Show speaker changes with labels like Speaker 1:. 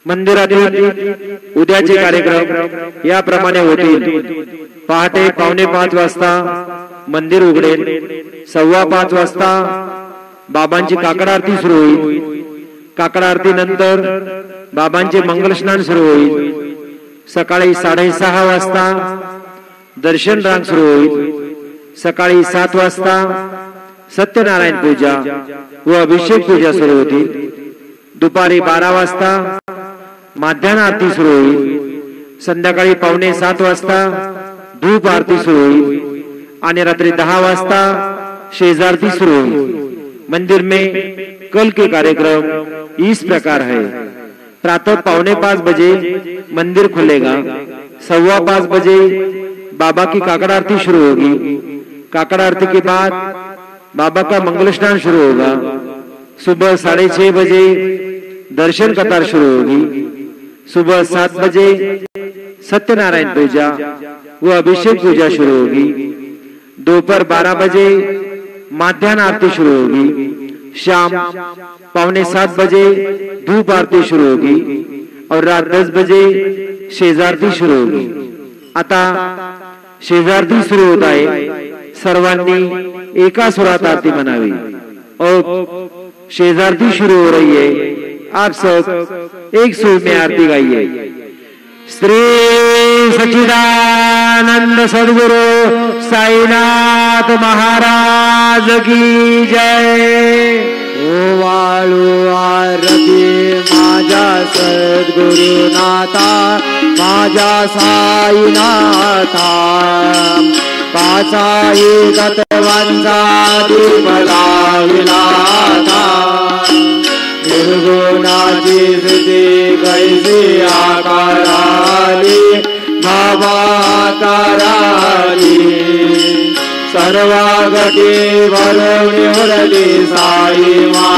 Speaker 1: मंदिरातील उद्याचे कार्यक्रम याप्रमाणे होतील। पहाटे 4:45 वाजता मंदिर उघडेल। 5:15 वाजता बाबांची काकड आरती सुरू होईल। काकड आरती नंतर बाबांचे मंगल स्नान सुरू होईल। सकाळी 6:30 वाजता दर्शन रांग सुरू होईल। सकाळी 7 वाजता सत्यनारायण पूजा व अभिषेक पूजा सुरू होतील। दुपारी 12 वाजता माध्यान्ह आरती सुरू होईल। संध्याकाळी 6:45 वाजता धूप आरती सुरू होईल आणि रात्री 10 वाजता शेजारती शुरू होगी। मंदिर में कल के कार्यक्रम इस प्रकार है। प्रातः 4:45 बजे मंदिर खुलेगा। 5:15 बजे बाबा की काकड़ आरती शुरू होगी। काकड़ आरती के बाद बाबा का मंगल स्नान शुरू होगा। सुबह 6:30 बजे दर्शन कतार शुरू होगी। सुबह 7 बजे सत्यनारायण पूजा व अभिषेक पूजा शुरू होगी। दोपहर 12 बजे माध्यान्ह आरती शुरू होगी। शाम 6:45 बजे धूप आरती शुरू होगी और रात 10 बजे शेजारती शुरू होगी। आता शेजारती सुरू होत आहे। सर्वांनी एका सुरात आरती म्हणावी और शेजारती शुरू हो रही है। आप सब एक सुर में आरती गाइए। श्री सच्चिदानंद सद्गुरु साईनाथ महाराज की जय।
Speaker 2: वाळू आरती माझ्या सद्गुरुनाथा माझ्या साईनाथा। पाचाही तत्वांचा दीप लाविलाता। निर्गुणाची स्थिती कैसी आकाराली बाबा आकाराली। सर्वागती भरवणी साई मा